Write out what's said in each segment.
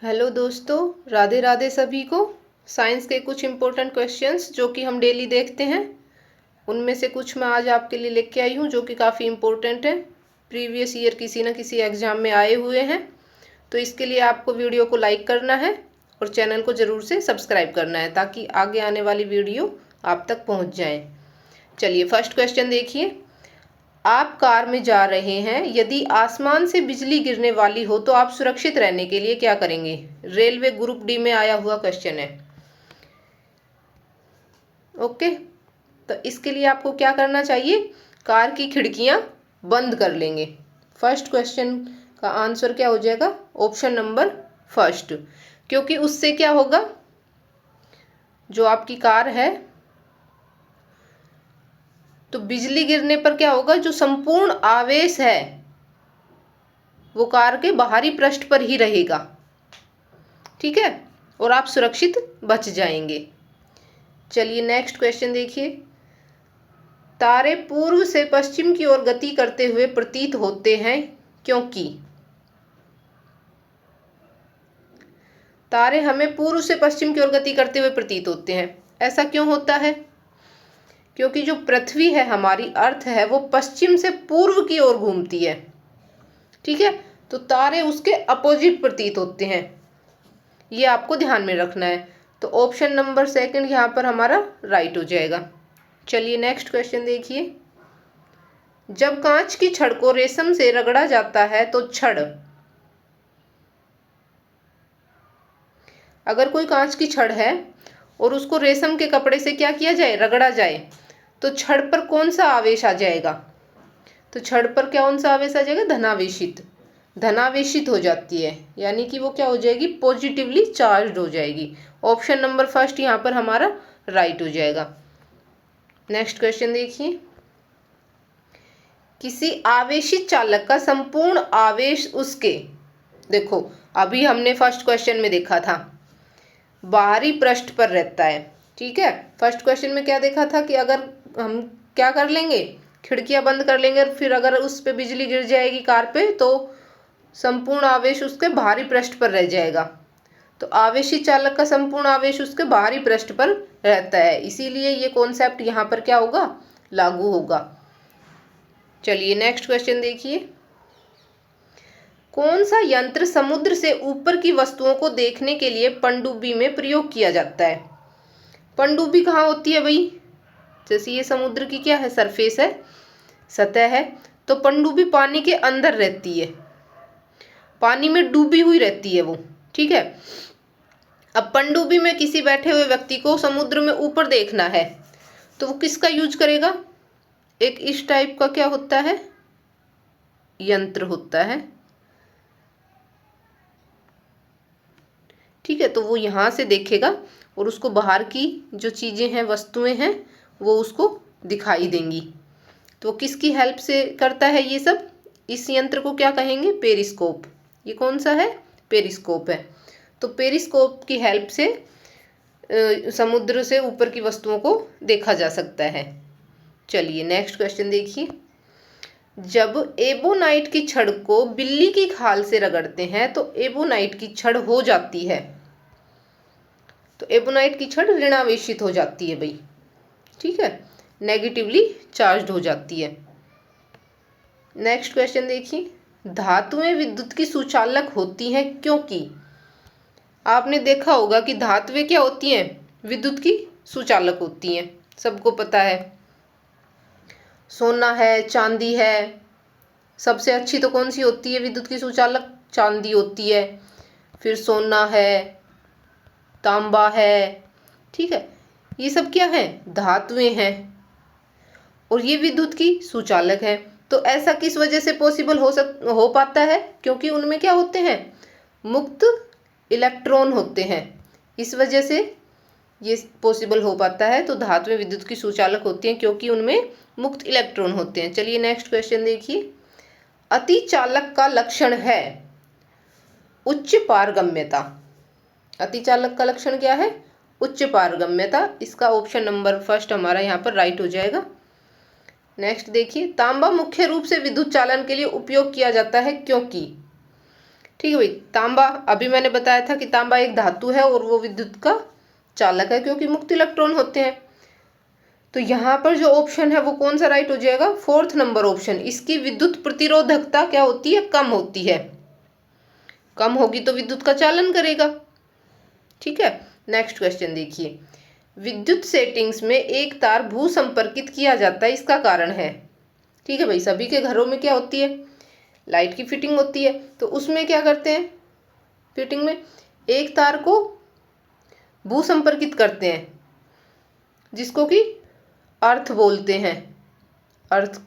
Hello दोस्तों, राधे राधे सभी को। साइंस के कुछ इम्पोर्टेंट क्वेश्चंस जो कि हम डेली देखते हैं, उनमें से कुछ मैं आज आपके लिए लेके आई हूँ जो कि काफ़ी इम्पोर्टेंट है। प्रीवियस ईयर किसी न किसी एग्ज़ाम में आए हुए हैं, तो इसके लिए आपको वीडियो को लाइक करना है और चैनल को ज़रूर से सब्सक्राइब करना है ताकि आगे आने वाली वीडियो आप तक पहुँच जाए। चलिए फर्स्ट क्वेश्चन देखिए। आप कार में जा रहे हैं, यदि आसमान से बिजली गिरने वाली हो तो आप सुरक्षित रहने के लिए क्या करेंगे? रेलवे ग्रुप डी में आया हुआ क्वेश्चन है। ओके, तो इसके लिए आपको क्या करना चाहिए? कार की खिड़कियां बंद कर लेंगे। फर्स्ट क्वेश्चन का आंसर क्या हो जाएगा? ऑप्शन नंबर फर्स्ट, क्योंकि उससे क्या होगा, जो आपकी कार है तो बिजली गिरने पर क्या होगा, जो संपूर्ण आवेश है वो कार के बाहरी पृष्ठ पर ही रहेगा। ठीक है, और आप सुरक्षित बच जाएंगे। चलिए नेक्स्ट क्वेश्चन देखिए। तारे पूर्व से पश्चिम की ओर गति करते हुए प्रतीत होते हैं क्योंकि। तारे हमें पूर्व से पश्चिम की ओर गति करते हुए प्रतीत होते हैं, ऐसा क्यों होता है? क्योंकि जो पृथ्वी है, हमारी अर्थ है, वो पश्चिम से पूर्व की ओर घूमती है। ठीक है, तो तारे उसके अपोजिट प्रतीत होते हैं, ये आपको ध्यान में रखना है। तो ऑप्शन नंबर सेकंड यहाँ पर हमारा राइट हो जाएगा। चलिए नेक्स्ट क्वेश्चन देखिए। जब कांच की छड़ को रेशम से रगड़ा जाता है तो छड़, अगर कोई कांच की छड़ है और उसको रेशम के कपड़े से क्या किया जाए, रगड़ा जाए, तो छड़ पर कौन सा आवेश आ जाएगा? तो छड़ पर कौन सा आवेश आ जाएगा? धनावेशित। धनावेशित हो जाती है, यानी कि वो क्या हो जाएगी? पॉजिटिवली चार्ज हो जाएगी। ऑप्शन नंबर फर्स्ट यहाँ पर हमारा राइट हो जाएगा। नेक्स्ट क्वेश्चन देखिए। किसी आवेशित चालक का संपूर्ण आवेश उसके, देखो अभी हमने फर्स्ट क्वेश्चन में देखा था बाहरी पृष्ठ पर रहता है। ठीक है, फर्स्ट क्वेश्चन में क्या देखा था कि अगर हम क्या कर लेंगे, खिड़कियां बंद कर लेंगे और फिर अगर उस पे बिजली गिर जाएगी कार पे, तो संपूर्ण आवेश उसके बाहरी पृष्ठ पर रह जाएगा। तो आवेशित चालक का संपूर्ण आवेश उसके बाहरी पृष्ठ पर रहता है, इसीलिए ये कॉन्सेप्ट यहाँ पर क्या होगा? लागू होगा। चलिए नेक्स्ट क्वेश्चन देखिए। कौन सा यंत्र समुद्र से ऊपर की वस्तुओं को देखने के लिए पनडुब्बी में प्रयोग किया जाता है? पनडुब्बी कहाँ होती है भाई? जैसे ये समुद्र की क्या है, सरफेस है, सतह है, तो पनडुब्बी पानी के अंदर रहती है, पानी में डूबी हुई रहती है वो। ठीक है, अब पनडुब्बी में किसी बैठे हुए व्यक्ति को समुद्र में ऊपर देखना है तो वो किसका यूज करेगा? एक इस टाइप का क्या होता है, यंत्र होता है। ठीक है, तो वो यहाँ से देखेगा और उसको बाहर की जो चीज़ें हैं, वस्तुएं हैं, वो उसको दिखाई देंगी। तो किसकी हेल्प से करता है ये सब? इस यंत्र को क्या कहेंगे? पेरिस्कोप। ये कौन सा है? पेरिस्कोप है। तो पेरिस्कोप की हेल्प से समुद्र से ऊपर की वस्तुओं को देखा जा सकता है। चलिए नेक्स्ट क्वेश्चन देखिए। जब एबोनाइट की छड़ को बिल्ली की खाल से रगड़ते हैं तो एबोनाइट की छड़ हो जाती है, तो एबोनाइट की छड़ ऋणावेशित हो जाती है भाई। ठीक है, नेगेटिवली चार्ज हो जाती है। नेक्स्ट क्वेश्चन देखिए। धातुएं विद्युत की सुचालक होती हैं क्योंकि। आपने देखा होगा कि धातुएं क्या होती हैं? विद्युत की सुचालक होती हैं, सबको पता है। सोना है, चांदी है, सबसे अच्छी तो कौन सी होती है विद्युत की सुचालक? चांदी होती है। फिर सोना है, तांबा है। ठीक है, ये सब क्या है? धातुएं हैं और ये विद्युत की सुचालक है। तो ऐसा किस वजह से पॉसिबल हो पाता है? क्योंकि उनमें क्या होते हैं? मुक्त इलेक्ट्रॉन होते हैं, इस वजह से ये पॉसिबल हो पाता है। तो धातुएं विद्युत की सुचालक होती हैं क्योंकि उनमें मुक्त इलेक्ट्रॉन होते हैं। चलिए नेक्स्ट क्वेश्चन देखिए। अति चालक का लक्षण है उच्च पारगम्यता। अति चालक का लक्षण क्या है? उच्च पारगम्यता। इसका ऑप्शन नंबर फर्स्ट हमारा यहाँ पर राइट हो जाएगा। नेक्स्ट देखिए। तांबा मुख्य रूप से विद्युत चालन के लिए उपयोग किया जाता है क्योंकि। ठीक है भाई। तांबा, अभी मैंने बताया था कि तांबा एक धातु है और वो विद्युत का चालक है क्योंकि मुक्त इलेक्ट्रॉन होते हैं। तो यहाँ पर जो ऑप्शन है वो कौन सा राइट हो जाएगा? Fourth number option. इसकी विद्युत प्रतिरोधकता क्या होती है? कम होती है। कम होगी तो विद्युत का चालन करेगा। ठीक है, नेक्स्ट क्वेश्चन देखिए। विद्युत सेटिंग्स में एक तार भू संपर्कित किया जाता है, इसका कारण है। ठीक है भाई, सभी के घरों में क्या होती है? लाइट की फिटिंग होती है। तो उसमें क्या करते हैं? फिटिंग में एक तार को भू संपर्कित करते हैं, जिसको कि अर्थ बोलते हैं। अर्थ,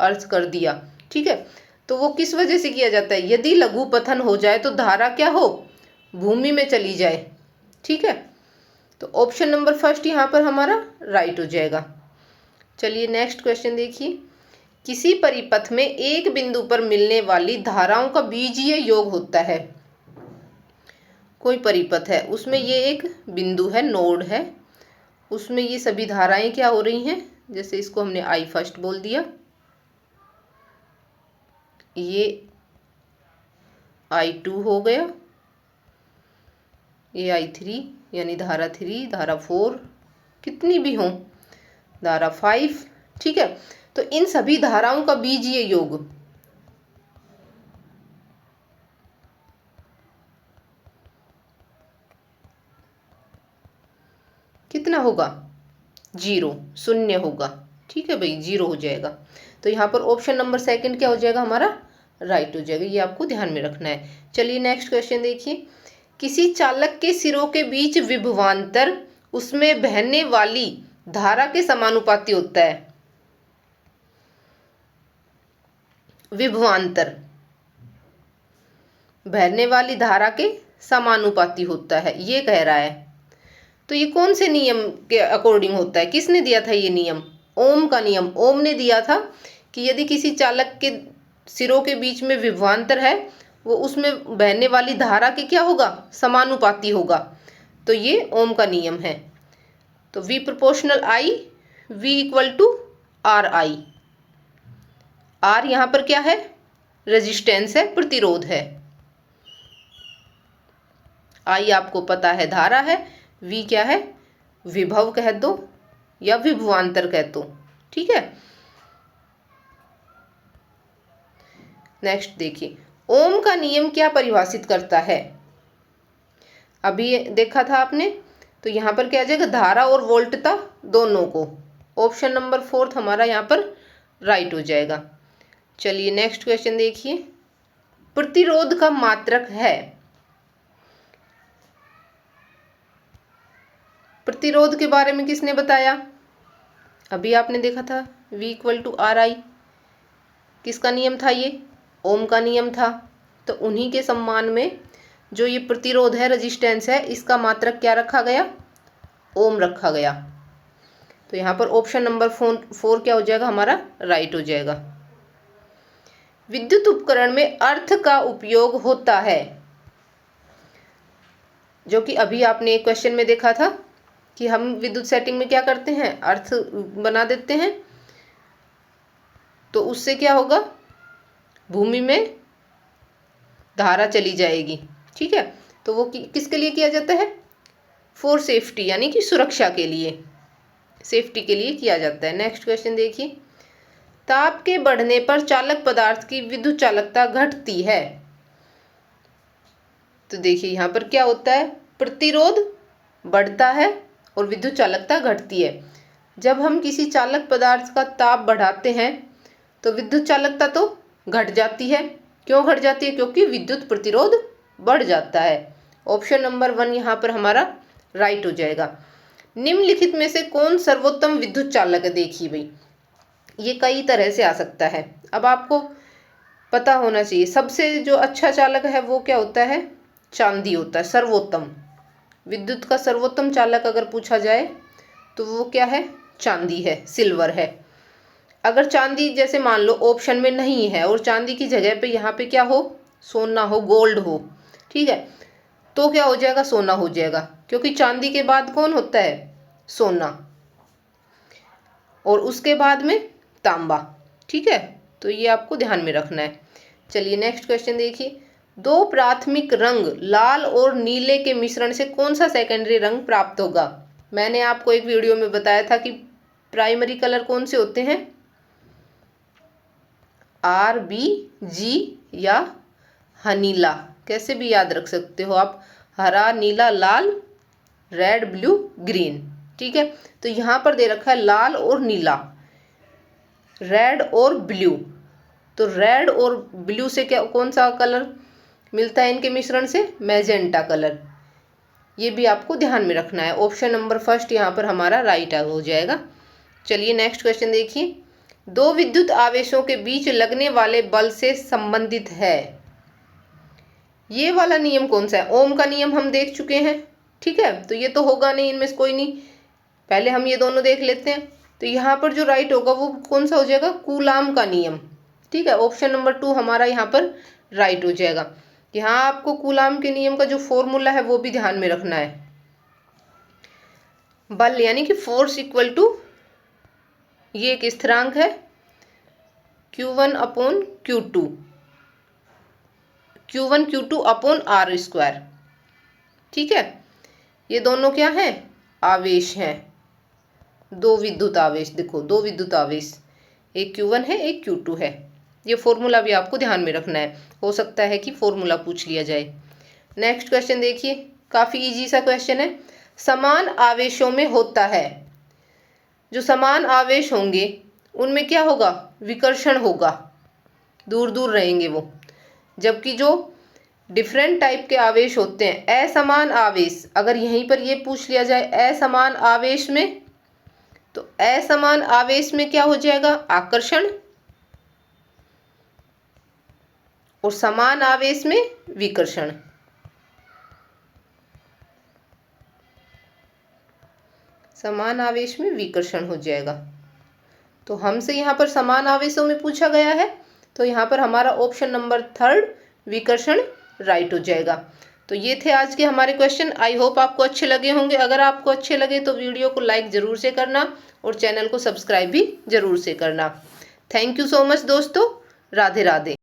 अर्थ कर दिया। ठीक है, तो वो किस वजह से किया जाता है? यदि लघु पतन हो जाए तो धारा क्या हो? भूमि में चली जाए। ठीक है, तो ऑप्शन नंबर फर्स्ट यहाँ पर हमारा राइट हो जाएगा। चलिए नेक्स्ट क्वेश्चन देखिए। किसी परिपथ में एक बिंदु पर मिलने वाली धाराओं का बीजीय योग होता है। कोई परिपथ है, उसमें ये एक बिंदु है, नोड है, उसमें ये सभी धाराएं क्या हो रही हैं? जैसे इसको हमने आई फर्स्ट बोल दिया, ये I2 हो गया, ये I3 यानी धारा 3, धारा 4 कितनी भी हो, धारा 5। ठीक है, तो इन सभी धाराओं का बीजीय योग कितना होगा? 0, शून्य होगा। ठीक है भाई, 0 हो जाएगा। तो यहाँ पर ऑप्शन नंबर सेकंड क्या हो जाएगा? हमारा राइट हो जाएगा। ये आपको ध्यान में रखना है। चलिए नेक्स्ट क्वेश्चन देखिए। किसी चालक के सिरों के बीच विभवांतर उसमें बहने वाली धारा के समानुपाती होता है। विभवांतर बहने वाली धारा के समानुपाती होता है, ये कह रहा है। तो ये कौन से नियम के अकॉर्डिंग होता है? किसने दिया था ये नियम? ओम का नियम। ओम ने दिया था कि यदि किसी चालक के सिरों के बीच में विभवांतर है, वो उसमें बहने वाली धारा के क्या होगा? समानुपाती होगा। तो ये ओम का नियम है। तो V proportional I, V equal to R I. R यहाँ पर क्या है? रेजिस्टेंस है, प्रतिरोध है। I आपको पता है धारा है, V क्या है? विभव कह दो या विभवांतर कह दो। ठीक है, नेक्स्ट देखिए। ओम का नियम क्या परिभाषित करता है? अभी देखा था आपने। तो यहाँ पर क्या आ जाएगा? धारा और वोल्टता दोनों को। ऑप्शन नंबर फोर्थ हमारा यहाँ पर राइट हो जाएगा। चलिए नेक्स्ट क्वेश्चन देखिए। प्रतिरोध का मात्रक है। प्रतिरोध के बारे में किसने बताया? अभी आपने देखा था, V equal to R I. किसका नियम था ये? ओम का नियम था। तो उन्हीं के सम्मान में जो ये प्रतिरोध है, रेजिस्टेंस है, इसका मात्रक क्या रखा गया? ओम रखा गया। तो यहाँ पर ऑप्शन नंबर 4 क्या हो जाएगा? हमारा राइट हो जाएगा। विद्युत उपकरण में अर्थ का उपयोग होता है, जो कि अभी आपने एक क्वेश्चन में देखा था कि हम विद्युत सेटिंग में क्या करते हैं? अर्थ बना देते हैं। तो उससे क्या होगा? भूमि में धारा चली जाएगी। ठीक है, तो वो किसके लिए किया जाता है? फॉर सेफ्टी, यानी कि सुरक्षा के लिए, सेफ्टी के लिए किया जाता है। नेक्स्ट क्वेश्चन देखिए। ताप के बढ़ने पर चालक पदार्थ की विद्युत चालकता घटती है। तो देखिए यहाँ पर क्या होता है? प्रतिरोध बढ़ता है और विद्युत चालकता घटती है। जब हम किसी चालक पदार्थ का ताप बढ़ाते हैं तो विद्युत चालकता तो घट जाती है। क्यों घट जाती है? क्योंकि विद्युत प्रतिरोध बढ़ जाता है। ऑप्शन नंबर 1 यहाँ पर हमारा राइट हो जाएगा। निम्नलिखित में से कौन सर्वोत्तम विद्युत चालक है? देखिए भाई, ये कई तरह से आ सकता है। अब आपको पता होना चाहिए सबसे जो अच्छा चालक है वो क्या होता है? चांदी होता है सर्वोत्तम। विद्युत का सर्वोत्तम चालक अगर पूछा जाए तो वो क्या है? चांदी है, सिल्वर है। अगर चांदी जैसे मान लो ऑप्शन में नहीं है और चांदी की जगह पे यहाँ पे क्या हो? सोना हो, गोल्ड हो। ठीक है, तो क्या हो जाएगा? सोना हो जाएगा, क्योंकि चांदी के बाद कौन होता है? सोना, और उसके बाद में तांबा। ठीक है, तो ये आपको ध्यान में रखना है। चलिए नेक्स्ट क्वेश्चन देखिए। दो प्राथमिक रंग लाल और नीले के मिश्रण से कौन सा सेकेंडरी रंग प्राप्त होगा? मैंने आपको एक वीडियो में बताया था कि प्राइमरी कलर कौन से होते हैं, RBG या हनीला, कैसे भी याद रख सकते हो आप, हरा, नीला, लाल, रेड, ब्लू, ग्रीन। ठीक है, तो यहाँ पर दे रखा है लाल और नीला, रेड और ब्लू। तो रेड और ब्लू से क्या कौन सा कलर मिलता है इनके मिश्रण से? Magenta colour. ये भी आपको ध्यान में रखना है। ऑप्शन नंबर फर्स्ट यहाँ पर हमारा राइट हो जाएगा। चलिए नेक्स्ट क्वेश्चन देखिए। दो विद्युत आवेशों के बीच लगने वाले बल से संबंधित है, ये वाला नियम कौन सा है? ओम का नियम हम देख चुके हैं। ठीक है, तो ये तो होगा नहीं, इनमें से कोई नहीं। पहले हम ये दोनों देख लेते हैं। तो यहाँ पर जो राइट होगा वो कौन सा हो जाएगा? कूलाम का नियम। ठीक है, ऑप्शन नंबर 2 हमारा यहाँ पर राइट हो जाएगा। यहाँ आपको कूलाम के नियम का जो फॉर्मूला है वो भी ध्यान में रखना है। बल यानी कि फोर्स इक्वल टू, ये एक स्थिरांक है, Q1 upon Q2, Q1 Q2 upon R²। ठीक है, ये दोनों क्या है? आवेश हैं, दो विद्युत आवेश। देखो दो विद्युत आवेश, एक Q1 है एक Q2 है। ये फॉर्मूला भी आपको ध्यान में रखना है, हो सकता है कि फॉर्मूला पूछ लिया जाए। नेक्स्ट क्वेश्चन देखिए, काफ़ी इजी सा क्वेश्चन है। समान आवेशों में होता है, जो समान आवेश होंगे उनमें क्या होगा? विकर्षण होगा, दूर दूर रहेंगे वो। जबकि जो डिफरेंट टाइप के आवेश होते हैं, असमान आवेश, अगर यहीं पर ये पूछ लिया जाए असमान आवेश में, तो असमान आवेश में क्या हो जाएगा? आकर्षण, और समान आवेश में विकर्षण। समान आवेश में विकर्षण हो जाएगा। तो हमसे यहाँ पर समान आवेशों में पूछा गया है, तो यहाँ पर हमारा ऑप्शन नंबर 3 विकर्षण राइट हो जाएगा। तो ये थे आज के हमारे क्वेश्चन। आई होप आपको अच्छे लगे होंगे। अगर आपको अच्छे लगे तो वीडियो को लाइक ज़रूर से करना और चैनल को सब्सक्राइब भी ज़रूर से करना। थैंक यू सो मच दोस्तों। राधे राधे।